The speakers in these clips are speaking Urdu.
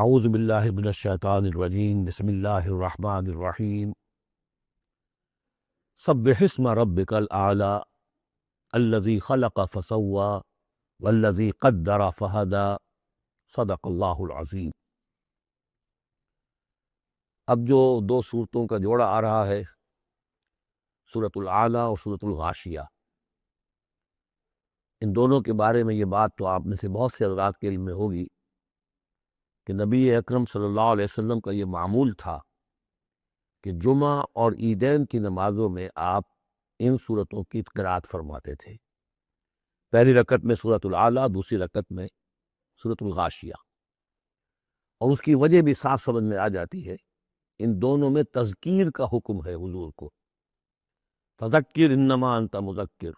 اعوذ باللہ من الشیطان الرجیم بسم اللہ الرحمن الرحیم سبح اسم ربک الاعلی الذی خلق فسوی والذی قدر فہدی صدق اللہ العظیم۔ اب جو دو صورتوں کا جوڑا آ رہا ہے، سورۃ الاعلی اور سورۃ الغاشیہ، ان دونوں کے بارے میں یہ بات تو آپ میں سے بہت سے حضرات کے علم میں ہوگی کہ نبی اکرم صلی اللہ علیہ وسلم کا یہ معمول تھا کہ جمعہ اور عیدین کی نمازوں میں آپ ان صورتوں کی قرأت فرماتے تھے، پہلی رکعت میں سورۃ الاعلی، دوسری رکعت میں سورۃ الغاشیہ۔ اور اس کی وجہ بھی صاف سمجھ میں آ جاتی ہے، ان دونوں میں تذکیر کا حکم ہے حضور کو، فذکر انما انت مذکر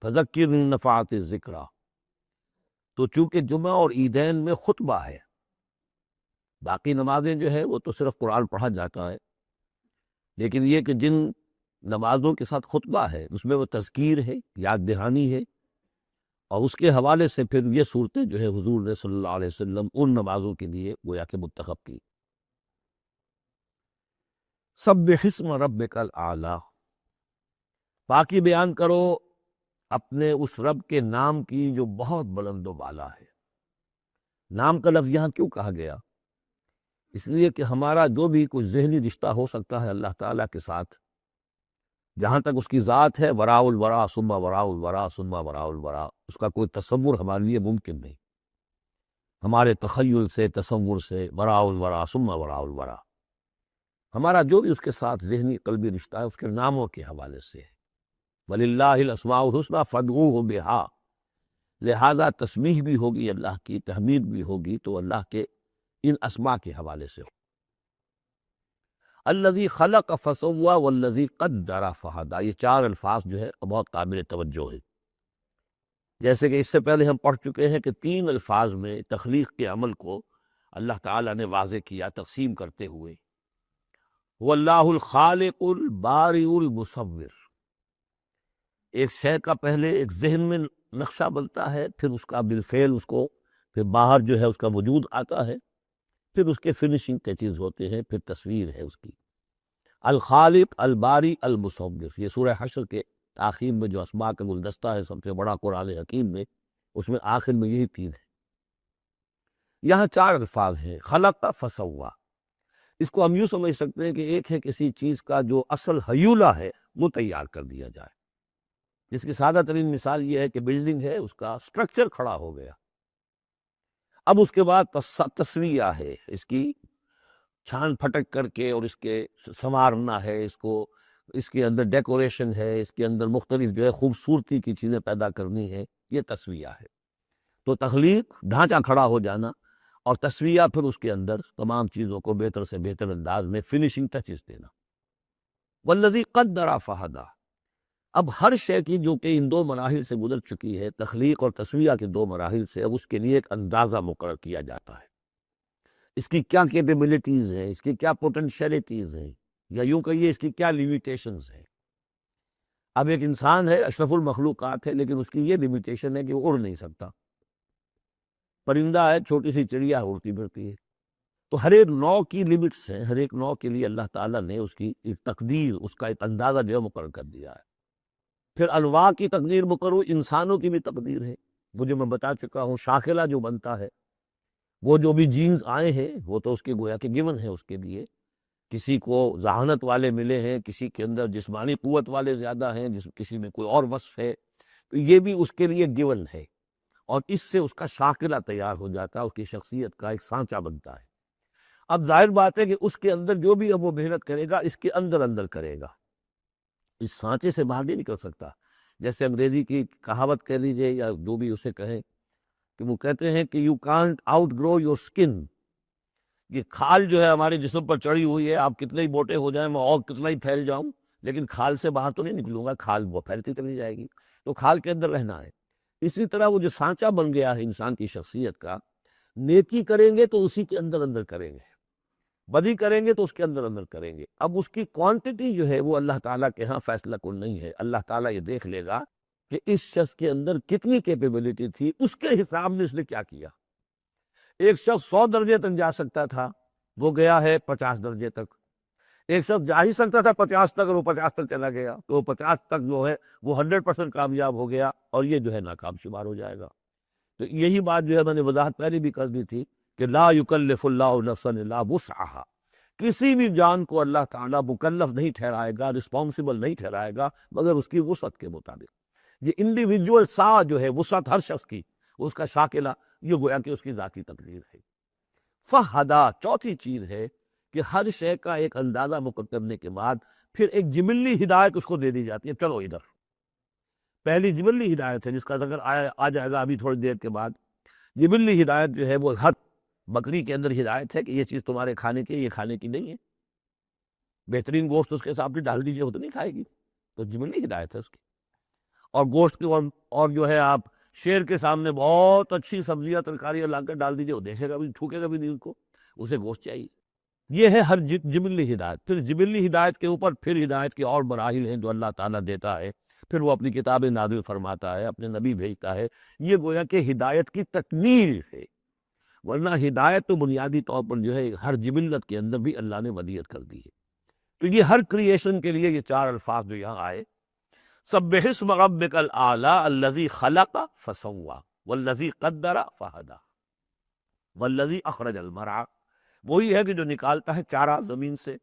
فذکر ان نفعت الذکریٰ۔ تو چونکہ جمعہ اور عیدین میں خطبہ ہے، باقی نمازیں جو ہے وہ تو صرف قرآن پڑھا جاتا ہے، لیکن یہ کہ جن نمازوں کے ساتھ خطبہ ہے اس میں وہ تذکیر ہے، یاد دہانی ہے، اور اس کے حوالے سے پھر یہ صورتیں جو ہے حضور نے صلی اللہ علیہ وسلم ان نمازوں کے لیے گویا کہ منتخب کی۔ سبح اسم ربک الاعلی، پاکی بیان کرو اپنے اس رب کے نام کی جو بہت بلند و بالا ہے۔ نام کا لفظ یہاں کیوں کہا گیا؟ اس لیے کہ ہمارا جو بھی کوئی ذہنی رشتہ ہو سکتا ہے اللہ تعالیٰ کے ساتھ، جہاں تک اس کی ذات ہے، وراء الورا ثم وراء الورا ثم وراء الورا، اس کا کوئی تصور ہمارے لیے ممکن نہیں، ہمارے تخیل سے، تصور سے، وراء الورا ثم وراء الورا، ہمارا جو بھی اس کے ساتھ ذہنی قلبی رشتہ ہے اس کے ناموں کے حوالے سے ہے۔ وَلِلَّهِ الْأَسْمَاءُ الْحُسْنَىٰ فَادْعُوهُ بِهَا، لہذا تسبیح بھی ہوگی اللہ کی، تحمید بھی ہوگی تو اللہ کے ان اسماء کے حوالے سے۔ الذی خلق فسوی والذی قدر فہدی، یہ چار الفاظ جو ہے بہت قابل توجہ ہے۔ جیسے کہ اس سے پہلے ہم پڑھ چکے ہیں کہ تین الفاظ میں تخلیق کے عمل کو اللہ تعالیٰ نے واضح کیا تقسیم کرتے ہوئے، هو اللہ الخالق البارئ المصور۔ ایک شے کا پہلے ایک ذہن میں نقشہ بنتا ہے، پھر اس کا بالفعل اس کو پھر باہر جو ہے اس کا وجود آتا ہے، پھر اس کے فنشنگ ٹچز ہوتے ہیں، پھر تصویر ہے اس کی۔ الخالق الباری المصور، یہ سورہ حشر کے آخر میں جو اسماء کا گلدستہ ہے سب سے بڑا قرآن حکیم میں، اس میں آخر میں یہی تین ہے۔ یہاں چار الفاظ ہیں، خلق فسوا۔ اس کو ہم یوں سمجھ سکتے ہیں کہ ایک ہے کسی چیز کا جو اصل حیولہ ہے وہ تیار کر دیا جائے، جس کی سادہ ترین مثال یہ ہے کہ بلڈنگ ہے، اس کا سٹرکچر کھڑا ہو گیا، اب اس کے بعد تسویہ ہے، اس کی چھان پھٹک کر کے اور اس کے سنوارنا ہے، اس کو، اس کے اندر ڈیکوریشن ہے، اس کے اندر مختلف جو ہے خوبصورتی کی چیزیں پیدا کرنی ہے، یہ تسویہ ہے۔ تو تخلیق ڈھانچہ کھڑا ہو جانا، اور تسویہ پھر اس کے اندر تمام چیزوں کو بہتر سے بہتر انداز میں فنشنگ ٹچز دینا۔ والذی قدر فہدی، اب ہر شے کی جو کہ ان دو مراحل سے گزر چکی ہے، تخلیق اور تسویہ کے دو مراحل سے، اب اس کے لیے ایک اندازہ مقرر کیا جاتا ہے، اس کی کیا کیپیبلٹیز ہیں، اس کی کیا پوٹینشیلٹیز ہیں، یا یوں کہیے اس کی کیا لیمیٹیشنز ہیں۔ اب ایک انسان ہے، اشرف المخلوقات ہے، لیکن اس کی یہ لیمیٹیشن ہے کہ وہ اڑ نہیں سکتا۔ پرندہ ہے، چھوٹی سی چڑیا اڑتی پھرتی ہے۔ تو ہر ایک نوع کی لمٹس ہیں، ہر ایک نوع کے لیے اللہ تعالیٰ نے اس کی ایک تقدیر، اس کا ایک اندازہ جو ہے مقرر کر دیا ہے۔ پھر انواع کی تقدیر مقرر، انسانوں کی بھی تقدیر ہے، وہ جو میں بتا چکا ہوں، شاخلہ جو بنتا ہے، وہ جو بھی جینز آئے ہیں وہ تو اس کے گویا کہ گیون ہے اس کے لیے، کسی کو ذہانت والے ملے ہیں، کسی کے اندر جسمانی قوت والے زیادہ ہیں، کسی میں کوئی اور وصف ہے، تو یہ بھی اس کے لیے گیون ہے، اور اس سے اس کا شاخلہ تیار ہو جاتا ہے، اس کی شخصیت کا ایک سانچہ بنتا ہے۔ اب ظاہر بات ہے کہ اس کے اندر جو بھی اب وہ محنت کرے گا اس کے اندر اندر کرے گا، اس سانچے سے باہر نہیں نکل سکتا۔ جیسے انگریزی کی کہاوت کہہ لیجیے یا جو بھی اسے کہیں، کہ وہ کہتے ہیں کہ you can't outgrow your skin, یہ کھال جو ہے ہمارے جسم پر چڑھی ہوئی ہے، آپ کتنے ہی موٹے ہو جائیں، میں اور کتنا ہی پھیل جاؤں، لیکن کھال سے باہر تو نہیں نکلوں گا، کھال وہ پھیلتی چلی جائے گی، تو کھال کے اندر رہنا ہے۔ اسی طرح وہ جو سانچہ بن گیا ہے انسان کی شخصیت کا، نیکی کریں گے تو اسی کے اندر اندر کریں گے، بدی کریں گے تو اس کے اندر اندر کریں گے۔ اب اس کی کوانٹٹی جو ہے وہ اللہ تعالیٰ کے ہاں فیصلہ کن نہیں ہے، اللہ تعالیٰ یہ دیکھ لے گا کہ اس شخص کے اندر کتنی کیپیبلٹی تھی، اس کے حساب میں اس نے کیا کیا۔ ایک شخص 100 درجے تک جا سکتا تھا، وہ گیا ہے 50 درجے تک۔ ایک شخص جا ہی سکتا تھا 50 تک، اور وہ 50 تک چلا گیا، تو وہ 50 تک جو ہے وہ 100% کامیاب ہو گیا، اور یہ جو ہے ناکام شمار ہو جائے گا۔ تو یہی بات جو ہے میں نے وضاحت پہلے بھی کر دی تھی کہ لا یکلف اللہ نفسا الا وسعها، کسی بھی جان کو اللہ تعالیٰ مکلف نہیں ٹھہرائے گا، رسپانسبل نہیں ٹھہرائے گا مگر اس کی وسعت کے مطابق۔ یہ انڈیویجول سا جو ہے وسعت ہر شخص کی، اس کا شاکلہ، یہ گویا کہ اس کی ذاتی تقدیر ہے۔ فہدا چوتھی چیز ہے کہ ہر شے کا ایک اندازہ مقرر کرنے کے بعد پھر ایک جبلی ہدایت اس کو دے دی جاتی ہے، چلو ادھر۔ پہلی جبلی ہدایت ہے جس کا ذکر آ جائے گا ابھی تھوڑی دیر کے بعد۔ جبلی ہدایت جو ہے وہ ہر بکری کے اندر ہدایت ہے کہ یہ چیز تمہارے کھانے کی، یہ کھانے کی نہیں ہے، بہترین گوشت اس کے سامنے ڈال دیجیے وہ تو نہیں کھائے گی، تو جبلی ہدایت ہے اس کی۔ اور گوشت کی اور جو ہے آپ شیر کے سامنے بہت اچھی سبزیاں ترکاریاں لا کر ڈال دیجیے، وہ دیکھے گا بھی، ٹھوکے گا بھی نہیں، ان کو اسے گوشت چاہیے۔ یہ ہے ہر جبلی ہدایت۔ پھر جبلی ہدایت کے اوپر پھر ہدایت کے اور مراحل ہیں جو اللہ تعالیٰ دیتا ہے، پھر وہ اپنی کتابیں نازل فرماتا ہے، اپنے نبی بھیجتا ہے۔ یہ گویا کہ ہدایت کی تکمیل ہے، ورنہ ہدایت تو بنیادی طور پر جو ہے ہر جبلت کے اندر بھی اللہ نے ودیت کر دی ہے۔ تو یہ ہر کریشن کے لیے یہ 4 الفاظ جو یہاں آئے، سبح اسم ربک الاعلی الذی خلق فسوی والذی قدر فہدی والذی اخرج المرعی، وہی ہے کہ جو نکالتا ہے چارہ زمین سے،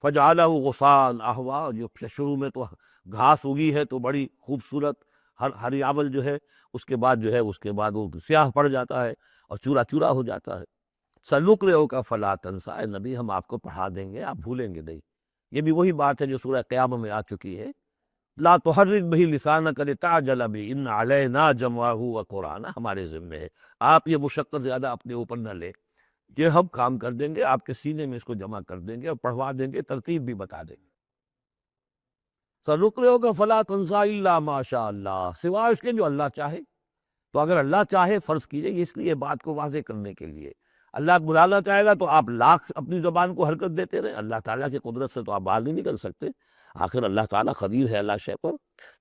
فجعلہ غثاء احوا، جو شروع میں تو گھاس اگی ہے تو بڑی خوبصورت ہریاول جو ہے، اس کے بعد وہ سیاہ پڑ جاتا ہے اور چورا چورا ہو جاتا ہے۔ سنقرئک فلا تنسیٰ، اے نبی ہم آپ کو پڑھا دیں گے، آپ بھولیں گے نہیں۔ یہ بھی وہی بات ہے جو سورہ قیامہ میں آ چکی ہے، لا تحرک بہ لسانک لتعجل بہ ان علینا جمعہ وقرآنہ، ہمارے ذمہ ہے، آپ یہ مشقت زیادہ اپنے اوپر نہ لیں، یہ ہم کام کر دیں گے، آپ کے سینے میں اس کو جمع کر دیں گے اور پڑھوا دیں گے، ترتیب بھی بتا دیں گے۔ سنقرئک فلا تنسیٰ الا ما شاء اللہ، سوائے اس کے جو اللہ چاہے۔ تو اگر اللہ چاہے، فرض کیجئے اس لیے بات کو واضح کرنے کے لیے، اللہ بلانا چاہے گا تو آپ لاکھ اپنی زبان کو حرکت دیتے رہیں، اللہ تعالیٰ کی قدرت سے تو آپ باہر نہیں نکل سکتے، آخر اللہ تعالیٰ قدیر ہے اللہ شے پر۔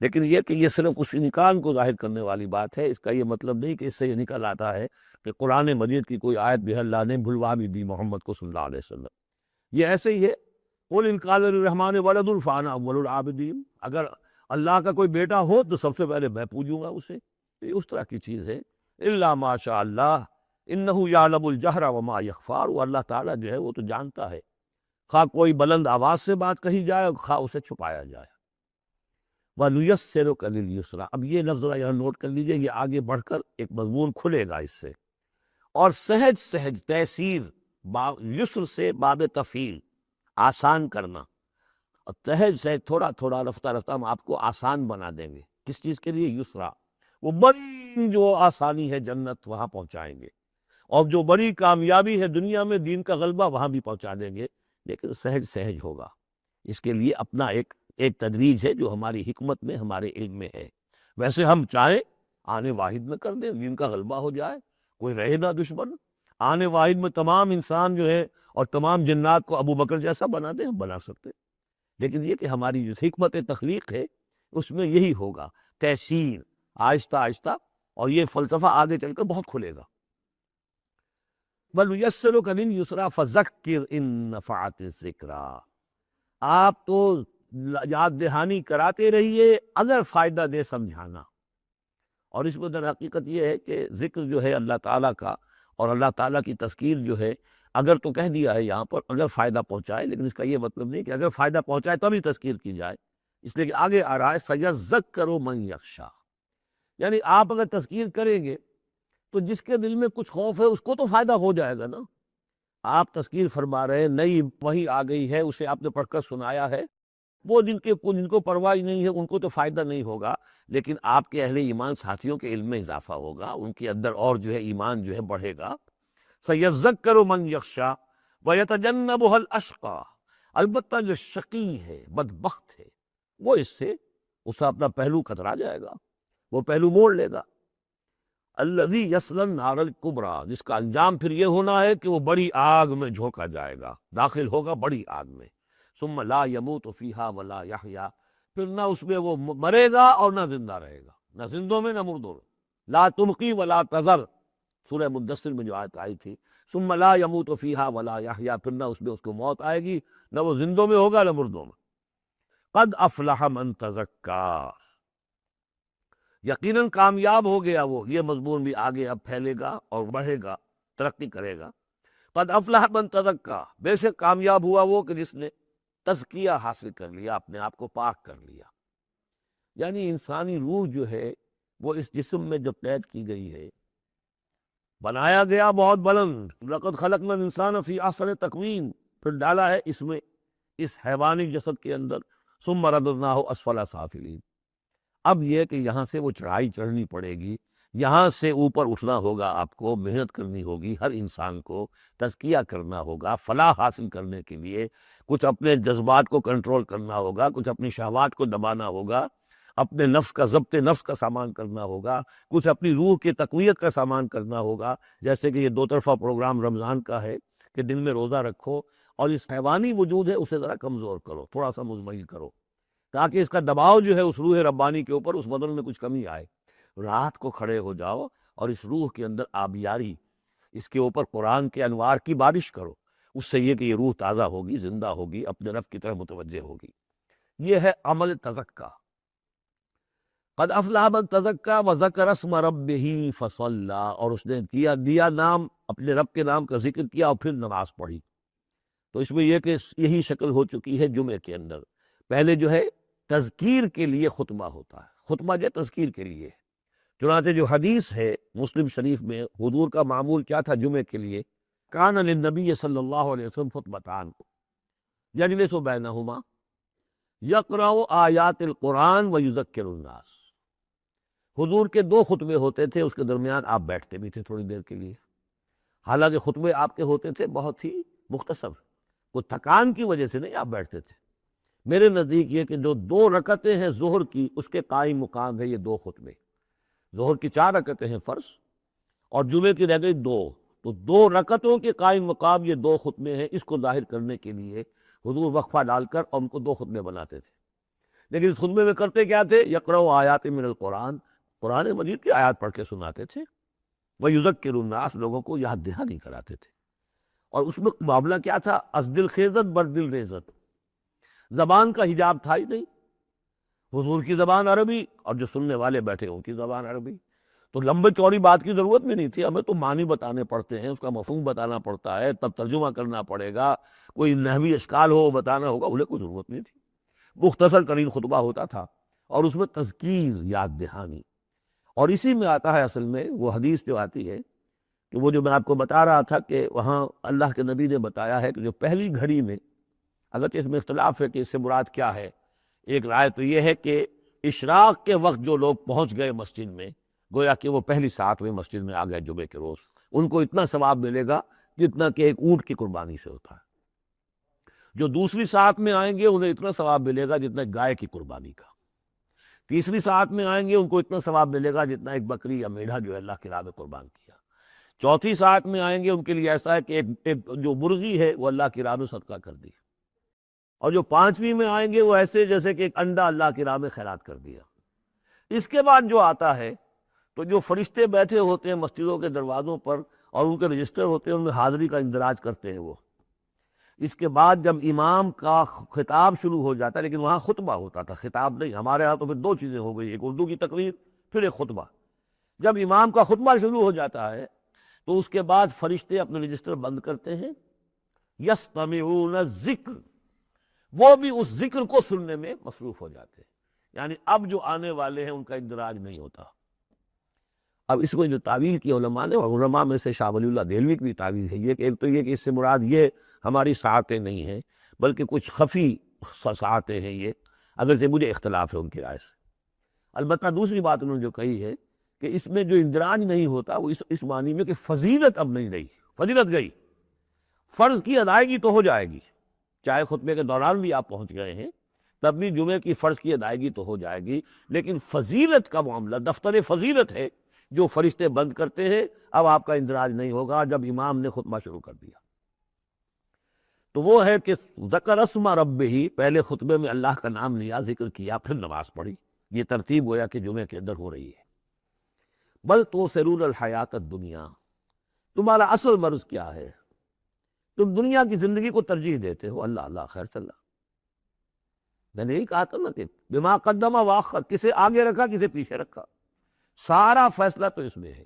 لیکن یہ کہ یہ صرف اس امکان کو ظاہر کرنے والی بات ہے، اس کا یہ مطلب نہیں کہ اس سے یہ نکل آتا ہے کہ قرآن مجید کی کوئی آیت بھی اللہ نے بھلوا بھی دی محمد کو صلی اللہ علیہ وسلم۔ یہ ایسے ہی ہے، قل ان کان للرحمن ولد فانا اول العابدین، اگر اللہ کا کوئی بیٹا ہو تو سب سے پہلے میں پوجوں گا اسے، یہ اس طرح کی چیز ہے۔ الا ما شاء اللہ انہ یعلم الجہر وما یخفی، وہ اللہ تعالیٰ جو ہے وہ تو جانتا ہے، خواہ کوئی بلند آواز سے بات کہی جائے، خواہ اسے چھپایا جائے۔ وَنُيَسِّرُكَ لِلْيُسْرَىٰ، اب یہ لفظ یہاں نوٹ کر لیجئے، یہ آگے بڑھ کر ایک مضمون کھلے گا اس سے۔ اور سہج سہج تیسیر، یسر سے باب تفعیل، آسان کرنا، اور سہج سہج تھوڑا تھوڑا رفتہ رفتہ ہم آپ کو آسان بنا دیں گے۔ کس چیز کے لیے؟ یسرا، وہ بڑی جو آسانی ہے جنت وہاں پہنچائیں گے، اور جو بڑی کامیابی ہے دنیا میں دین کا غلبہ وہاں بھی پہنچا دیں گے، لیکن سہج سہج ہوگا۔ اس کے لیے اپنا ایک تدریج ہے جو ہماری حکمت میں، ہمارے علم میں ہے۔ ویسے ہم چاہیں آنے واحد میں کر دیں، دین کا غلبہ ہو جائے، کوئی رہے نہ دشمن، آنے واحد میں تمام انسان جو ہے اور تمام جنات کو ابو بکر جیسا بنا دیں، ہم بنا سکتے، لیکن یہ کہ ہماری جو حکمت تخلیق ہے اس میں یہی ہوگا، تیسیر، آہستہ آہستہ، اور یہ فلسفہ آگے چل کر بہت کھلے گا۔ وَنُيَسِّرُكَ لِلْيُسْرَىٰ فَذَكِّرْ إِن نَّفَعَتِ الذِّكْرَىٰ، آپ تو یاد دہانی کراتے رہیے اگر فائدہ دے سمجھانا۔ اور اس میں در حقیقت یہ ہے کہ ذکر جو ہے اللہ تعالیٰ کا اور اللہ تعالیٰ کی تذکیر جو ہے، اگر تو کہہ دیا ہے یہاں پر اگر فائدہ پہنچائے، لیکن اس کا یہ مطلب نہیں کہ اگر فائدہ پہنچائے تبھی تذکیر کی جائے، اس لیے کہ آگے آ رہا ہے سَيَذَّكَّرُ مَن يَخْشَىٰ، یعنی آپ اگر تذکیر کریں گے تو جس کے دل میں کچھ خوف ہے اس کو تو فائدہ ہو جائے گا نا۔ آپ تذکیر فرما رہے ہیں، نئی وحی آ گئی ہے، اسے آپ نے پڑھ کر سنایا ہے، وہ جن کو پرواہ نہیں ہے ان کو تو فائدہ نہیں ہوگا، لیکن آپ کے اہل ایمان ساتھیوں کے علم میں اضافہ ہوگا، ان کے اندر اور جو ہے ایمان جو ہے بڑھے گا۔ سَيَذَّكَّرُ مَن يَخْشَىٰ وَيَتَجَنَّبُهَا الْأَشْقَىٰ، البتہ جو شقی ہے، بدبخت ہے، وہ اس سے اسے اپنا پہلو کترا جائے گا، وہ پہلو موڑ لے گا۔ الذی یصلی النار الکبریٰ، جس کا انجام پھر یہ ہونا ہے کہ وہ بڑی آگ میں جھونکا جائے گا، داخل ہوگا بڑی آگ میں۔ ثم لا یموت فیہا ولا یحییٰ، پھر نہ اس میں وہ مرے گا اور نہ زندہ رہے گا، نہ زندوں میں نہ مردوں میں۔ لا تبقی ولا تذر، سورہ مدثر میں جو آیت آئی تھی، ثم لا يموت فیہا ولا یحییٰ، پھر نہ اس میں اس کو موت آئے گی، نہ وہ زندوں میں ہوگا نہ مردوں میں۔ قد افلح من تزکا، یقیناً کامیاب ہو گیا وہ، یہ مضمون بھی آگے اب پھیلے گا اور بڑھے گا، ترقی کرے گا۔ قد افلح من تزکا، بے شک کامیاب ہوا وہ کہ جس نے تزکیہ حاصل کر لیا، اپنے آپ کو پاک کر لیا۔ یعنی انسانی روح جو ہے وہ اس جسم میں جو قید کی گئی ہے، بنایا گیا بہت بلند، لقد خلقنا الانسان فی احسن تقویم، پھر ڈالا ہے اس میں، اس حیوانی جسد کے اندر، ثم رددناہ اسفل سافلین۔ اب یہ کہ یہاں سے وہ چڑھائی چڑھنی پڑے گی، یہاں سے اوپر اٹھنا ہوگا، آپ کو محنت کرنی ہوگی، ہر انسان کو تزکیہ کرنا ہوگا، فلاح حاصل کرنے کے لیے کچھ اپنے جذبات کو کنٹرول کرنا ہوگا، کچھ اپنی شہوات کو دبانا ہوگا، اپنے نفس کا ضبط نفس کا سامان کرنا ہوگا، کچھ اپنی روح کی تقویت کا سامان کرنا ہوگا، جیسے کہ یہ دو طرفہ پروگرام رمضان کا ہے کہ دن میں روزہ رکھو اور اس حیوانی وجود ہے اسے ذرا کمزور کرو، تھوڑا سا مزمحل کرو، تاکہ اس کا دباؤ جو ہے اس روح ربانی کے اوپر، اس بدن میں کچھ کمی آئے۔ رات کو کھڑے ہو جاؤ اور اس روح کے اندر آبیاری، اس کے اوپر قرآن کے انوار کی بارش کرو، اس سے یہ کہ یہ روح تازہ ہوگی، زندہ ہوگی، اپنے رب کی طرف متوجہ ہوگی۔ یہ ہے عمل تزکا۔ قد افلح من تزکا وذکر اسم ربہ فصلی، اور اس نے دیا نام، اپنے رب کے نام کا ذکر کیا اور پھر نماز پڑھی۔ تو اس میں یہ کہ یہی شکل ہو چکی ہے جمعے کے اندر۔ پہلے جو ہے تذکیر کے لیے خطبہ ہوتا ہے، خطبہ جو تذکیر کے لیے، چنانچہ جو حدیث ہے مسلم شریف میں، حضور کا معمول کیا تھا جمعے کے لیے، کان للنبی صلی اللہ علیہ وسلم خطبتان یجلس بینہما یقرأ آیات القرآن ویذکر الناس۔ حضور کے دو خطبے ہوتے تھے، اس کے درمیان آپ بیٹھتے بھی تھے تھوڑی دیر کے لیے، حالانکہ خطبے آپ کے ہوتے تھے بہت ہی مختصر، کوئی تھکان کی وجہ سے نہیں آپ بیٹھتے تھے۔ میرے نزدیک یہ کہ جو 2 رکعتیں ہیں ظہر کی، اس کے قائم مقام ہے یہ 2 خطبے۔ ظہر کی 4 رکعتیں ہیں فرض، اور جمعے کی رہ گئی 2، تو 2 رکعتوں کے قائم مقام یہ 2 خطبے ہیں۔ اس کو ظاہر کرنے کے لیے حضور وقفہ ڈال کر اور ان کو 2 خطبے بناتے تھے، لیکن اس خطبے میں کرتے کیا تھے؟ یقرأ آیات من القرآن، قرآن مجید کی آیات پڑھ کے سناتے تھے، ویذکر الناس، لوگوں کو یاد دہانی کراتے تھے۔ اور اس میں معاملہ کیا تھا؟ از دل خیزت بر دل ریزت، زبان کا حجاب تھا ہی نہیں، حضور کی زبان عربی اور جو سننے والے بیٹھے ان کی زبان عربی، تو لمبے چوڑی بات کی ضرورت بھی نہیں تھی، ہمیں تو معنی بتانے پڑتے ہیں، اس کا مفہوم بتانا پڑتا ہے، تب ترجمہ کرنا پڑے گا، کوئی نحوی اشکال ہو بتانا ہوگا، انہیں کوئی ضرورت نہیں تھی۔ مختصر ترین خطبہ ہوتا تھا اور اس میں تذکیر، یاد دہانی، اور اسی میں آتا ہے اصل میں وہ حدیث جو آتی ہے کہ وہ جو میں آپ کو بتا رہا تھا کہ وہاں اللہ کے نبی نے بتایا ہے کہ جو پہلی گھڑی میں، اگرچہ اس میں اختلاف ہے کہ اس سے مراد کیا ہے، ایک رائے تو یہ ہے کہ اشراق کے وقت جو لوگ پہنچ گئے مسجد میں، گویا کہ وہ پہلی ساعت میں مسجد میں آ گئے جمعے کے روز، ان کو اتنا ثواب ملے گا جتنا کہ ایک اونٹ کی قربانی سے ہوتا ہے۔ جو دوسری ساعت میں آئیں گے انہیں اتنا ثواب ملے گا جتنا ایک گائے کی قربانی کا، تیسری ساعت میں آئیں گے ان کو اتنا ثواب ملے گا جتنا ایک بکری یا میڑھا جو ہے اللہ کی راہ میں قربان کیا، چوتھی ساعت میں آئیں گے ان کے لیے ایسا ہے کہ ایک جو مرغی ہے وہ اللہ کی راہ میں صدقہ کر دی، اور جو 5ویں میں آئیں گے وہ ایسے جیسے کہ ایک انڈا اللہ کی راہ میں خیرات کر دیا۔ اس کے بعد جو آتا ہے تو جو فرشتے بیٹھے ہوتے ہیں مسجدوں کے دروازوں پر اور ان کے رجسٹر ہوتے ہیں، ان میں حاضری کا اندراج کرتے ہیں وہ۔ اس کے بعد جب امام کا خطاب شروع ہو جاتا ہے، لیکن وہاں خطبہ ہوتا تھا، خطاب نہیں، ہمارے ہاں تو پھر 2 چیزیں ہو گئی، ایک اردو کی تقریر پھر ایک خطبہ۔ جب امام کا خطبہ شروع ہو جاتا ہے تو اس کے بعد فرشتے اپنے رجسٹر بند کرتے ہیں، یستمعون الذکر، وہ بھی اس ذکر کو سننے میں مصروف ہو جاتے ہیں، یعنی اب جو آنے والے ہیں ان کا اندراج نہیں ہوتا۔ اب اس کو جو تعویل کی علماء نے، اور علماء میں سے شاہ ولی اللہ دہلوی کی بھی تعویل ہے یہ کہ ایک تو یہ کہ اس سے مراد یہ ہماری ساعتیں نہیں ہیں بلکہ کچھ خفی ساعتیں ہیں، یہ اگرچہ مجھے اختلاف ہے ان کی رائے سے۔ البتہ دوسری بات انہوں نے جو کہی ہے کہ اس میں جو اندراج نہیں ہوتا وہ اس معنی میں کہ فضیلت اب نہیں رہی، فضیلت گئی، فرض کی ادائیگی تو ہو جائے گی، چاہے خطبے کے دوران بھی آپ پہنچ گئے ہیں تب بھی جمعے کی فرض کی ادائیگی تو ہو جائے گی، لیکن فضیلت کا معاملہ دفتر فضیلت ہے جو فرشتے بند کرتے ہیں، اب آپ کا اندراج نہیں ہوگا جب امام نے خطبہ شروع کر دیا۔ تو وہ ہے کہ ذکر اسم ربہ، پہلے خطبے میں اللہ کا نام لیا، ذکر کیا، پھر نماز پڑھی، یہ ترتیب گویا کہ جمعے کے اندر ہو رہی ہے۔ بل توثرون الحیات الدنیا، تمہارا اصل مرض کیا ہے؟ تم دنیا کی زندگی کو ترجیح دیتے ہو، اللہ اللہ خیر صلی اللہ، میں نے یہی کہا تھا نا کہ بما قدم واخر، کسے آگے رکھا کسے پیچھے رکھا، سارا فیصلہ تو اس میں ہے،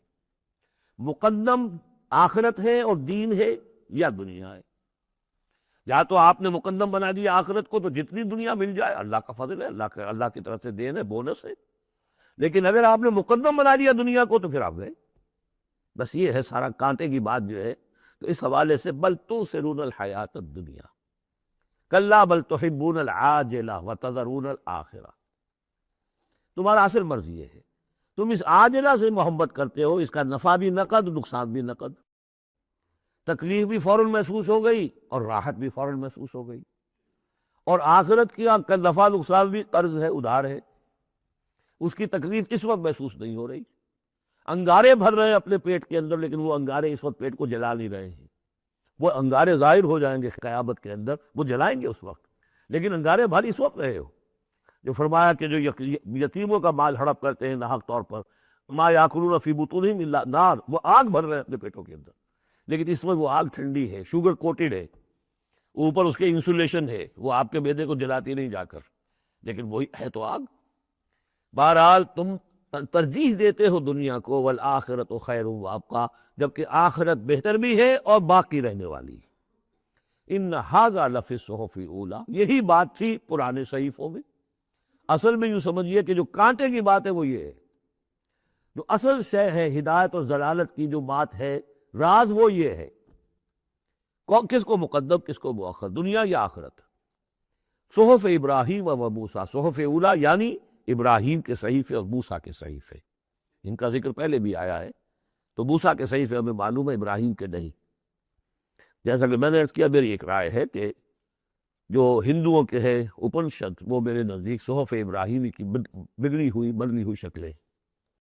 مقدم آخرت ہے اور دین ہے یا دنیا ہے۔ یا تو آپ نے مقدم بنا دیا آخرت کو تو جتنی دنیا مل جائے اللہ کا فضل ہے، اللہ کی طرف سے دین ہے، بونس ہے، لیکن اگر آپ نے مقدم بنا دیا دنیا کو تو پھر آپ گئے۔ بس یہ ہے سارا کانٹے کی بات جو ہے۔ تو اس حوالے سے بل تؤثرون الحیات الدنیا کلا بل تحبون العاجلہ وتذرون الآخرہ، تمہارا اصل مرض یہ ہے، تم اس عاجلہ سے محبت کرتے ہو، اس کا نفع بھی نقد نقصان بھی نقد، تکلیف بھی فوراً محسوس ہو گئی اور راحت بھی فوراً محسوس ہو گئی، اور آخرت کی نفع نقصان بھی قرض ہے، ادھار ہے، اس کی تکلیف اس وقت محسوس نہیں ہو رہی، انگارے بھر رہے ہیں اپنے پیٹ کے اندر لیکن وہ انگارے اس وقت پیٹ کو جلا نہیں رہے ہیں، وہ انگارے ظاہر ہو جائیں گے قیامت کے اندر، وہ جلائیں گے اس وقت، لیکن انگارے بھر اس وقت رہے ہو۔ جو فرمایا کہ جو یتیموں کا مال ہڑپ کرتے ہیں ناحق طور پر، ما یاکلون فی بطونہم الا نار، وہ آگ بھر رہے ہیں اپنے پیٹوں کے اندر، لیکن اس وقت وہ آگ ٹھنڈی ہے، شوگر کوٹڈ ہے، اوپر اس کے انسولیشن ہے، وہ آپ کے معدے کو جلاتی نہیں جا کر، لیکن وہی ہے تو آگ۔ بہرحال تم ترجیح دیتے ہو دنیا کو، والآخرۃ خیر وابقیٰ، جبکہ آخرت بہتر بھی ہے اور باقی رہنے والی ہے۔ ان ھذا لفی الصحف الاولیٰ، یہی بات تھی پرانے صحیفوں میں۔ اصل میں یوں سمجھیے کہ جو کانٹے کی بات ہے وہ یہ ہے، جو اصل شے ہے ہدایت اور ضلالت کی جو بات ہے، راز وہ یہ ہے، کس کو مقدم کس کو مؤخر، دنیا یا آخرت۔ صحف ابراہیم و موسیٰ، صحف اولیٰ یعنی ابراہیم کے صحیفے اور موسیٰ کے صحیفے، ان کا ذکر پہلے بھی آیا ہے، تو موسیٰ کے صحیفے ہمیں معلوم ہے، ابراہیم کے نہیں۔ جیسا کہ میں نے عرض کیا، میری ایک رائے ہے کہ جو ہندوؤں کے ہے اپنشد، وہ میرے نزدیک صحف ابراہیمی کی بگڑی ہوئی بدلی ہوئی شکلیں